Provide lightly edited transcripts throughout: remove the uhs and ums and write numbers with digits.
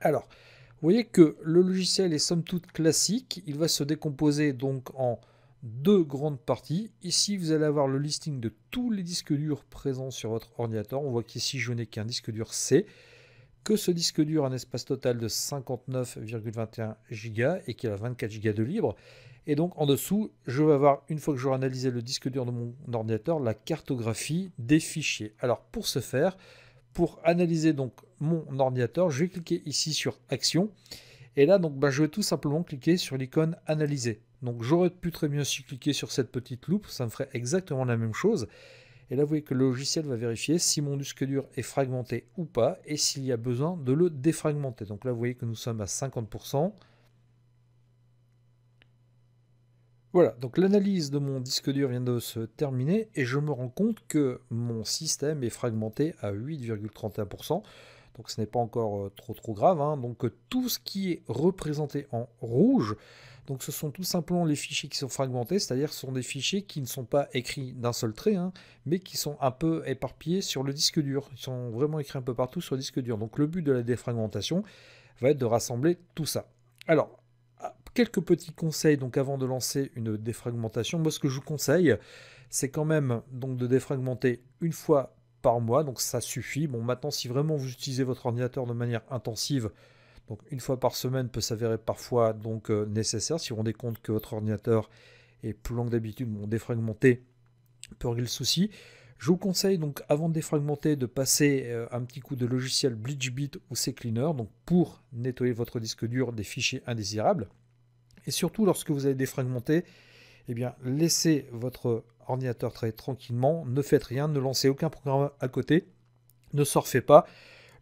Alors, vous voyez que le logiciel est somme toute classique. Il va se décomposer donc en deux grandes parties. Ici, vous allez avoir le listing de tous les disques durs présents sur votre ordinateur. On voit qu'ici, je n'ai qu'un disque dur C, que ce disque dur a un espace total de 59,21 Go et qu'il a 24 Go de libre. Et donc en dessous, je vais avoir, une fois que j'aurai analysé le disque dur de mon ordinateur, la cartographie des fichiers. Alors pour ce faire, pour analyser donc mon ordinateur, je vais cliquer ici sur Action. Et là, donc, je vais tout simplement cliquer sur l'icône Analyser. Donc j'aurais pu très bien aussi cliquer sur cette petite loupe, ça me ferait exactement la même chose. Et là, vous voyez que le logiciel va vérifier si mon disque dur est fragmenté ou pas et s'il y a besoin de le défragmenter. Donc là, vous voyez que nous sommes à 50%. Voilà, donc l'analyse de mon disque dur vient de se terminer et je me rends compte que mon système est fragmenté à 8,31%. Donc ce n'est pas encore trop grave, hein. Donc tout ce qui est représenté en rouge, donc ce sont tout simplement les fichiers qui sont fragmentés, c'est-à-dire ce sont des fichiers qui ne sont pas écrits d'un seul trait, hein, mais qui sont un peu éparpillés sur le disque dur. Ils sont vraiment écrits un peu partout sur le disque dur. Donc le but de la défragmentation va être de rassembler tout ça. Alors, quelques petits conseils donc avant de lancer une défragmentation. Moi, ce que je vous conseille, c'est quand même donc de défragmenter une fois par mois, donc ça suffit. Bon, maintenant, si vraiment vous utilisez votre ordinateur de manière intensive, donc une fois par semaine peut s'avérer parfois donc nécessaire. Si vous vous rendez compte que votre ordinateur est plus long que d'habitude, bon, défragmenter peut régler le souci. Je vous conseille donc avant de défragmenter de passer un petit coup de logiciel BleachBit ou CCleaner donc pour nettoyer votre disque dur des fichiers indésirables. Et surtout, lorsque vous allez défragmenter, eh bien, laissez votre ordinateur travailler tranquillement, ne faites rien, ne lancez aucun programme à côté, ne surfez pas,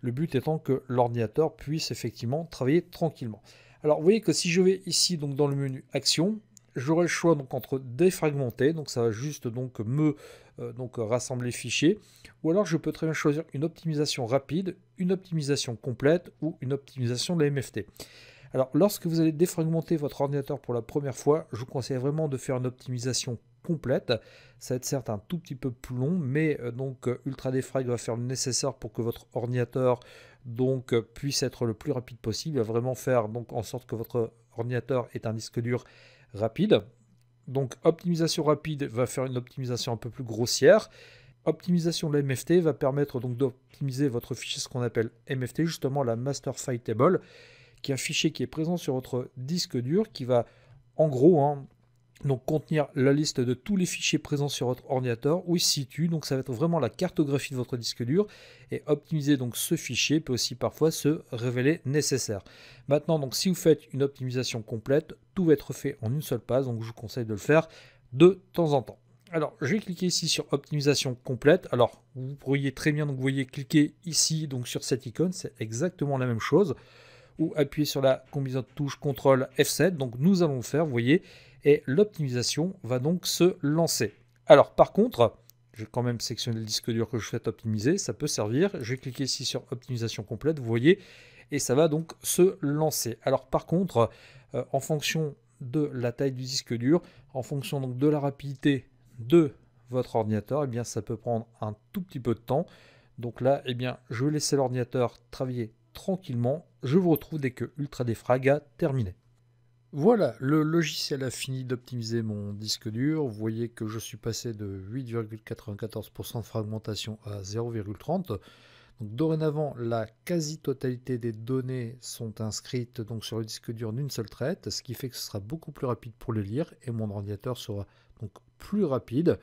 le but étant que l'ordinateur puisse effectivement travailler tranquillement. Alors, vous voyez que si je vais ici donc dans le menu Action, j'aurai le choix donc entre défragmenter, donc ça va juste donc me rassembler les fichiers, ou alors je peux très bien choisir une optimisation rapide, une optimisation complète ou une optimisation de la MFT. Alors, lorsque vous allez défragmenter votre ordinateur pour la première fois, je vous conseille vraiment de faire une optimisation complète. Ça va être certes un tout petit peu plus long, mais Ultra Defrag va faire le nécessaire pour que votre ordinateur puisse être le plus rapide possible. Il va vraiment faire donc en sorte que votre ordinateur ait un disque dur rapide. Donc, optimisation rapide va faire une optimisation un peu plus grossière. Optimisation de la MFT va permettre donc d'optimiser votre fichier, ce qu'on appelle MFT, justement la Master File Table, qui est un fichier qui est présent sur votre disque dur, qui va en gros donc contenir la liste de tous les fichiers présents sur votre ordinateur, où il se situe. Donc ça va être vraiment la cartographie de votre disque dur, et optimiser donc ce fichier peut aussi parfois se révéler nécessaire. Maintenant, donc si vous faites une optimisation complète, tout va être fait en une seule passe, donc je vous conseille de le faire de temps en temps. Alors, je vais cliquer ici sur optimisation complète. Alors, vous pourriez très bien, donc vous voyez, cliquer ici donc sur cette icône, c'est exactement la même chose, ou appuyer sur la combinaison de touches CTRL F7. Donc nous allons le faire, vous voyez, et l'optimisation va donc se lancer. Alors par contre, je vais quand même sélectionner le disque dur que je souhaite optimiser, ça peut servir. Je vais cliquer ici sur optimisation complète, vous voyez, et ça va donc se lancer. Alors par contre, en fonction de la taille du disque dur, en fonction donc de la rapidité de votre ordinateur, eh bien ça peut prendre un tout petit peu de temps. Donc là, eh bien, je vais laisser l'ordinateur travailler tranquillement. Je vous retrouve dès que UltraDefrag a terminé. Voilà, le logiciel a fini d'optimiser mon disque dur. Vous voyez que je suis passé de 8,94% de fragmentation à 0,30%. Donc dorénavant, la quasi-totalité des données sont inscrites donc sur le disque dur d'une seule traite, ce qui fait que ce sera beaucoup plus rapide pour les lire et mon ordinateur sera donc plus rapide.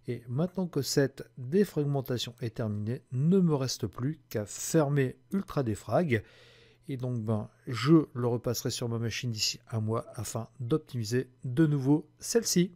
Et maintenant que cette défragmentation est terminée, ne me reste plus qu'à fermer UltraDefrag. Et donc je le repasserai sur ma machine d'ici un mois afin d'optimiser de nouveau celle-ci.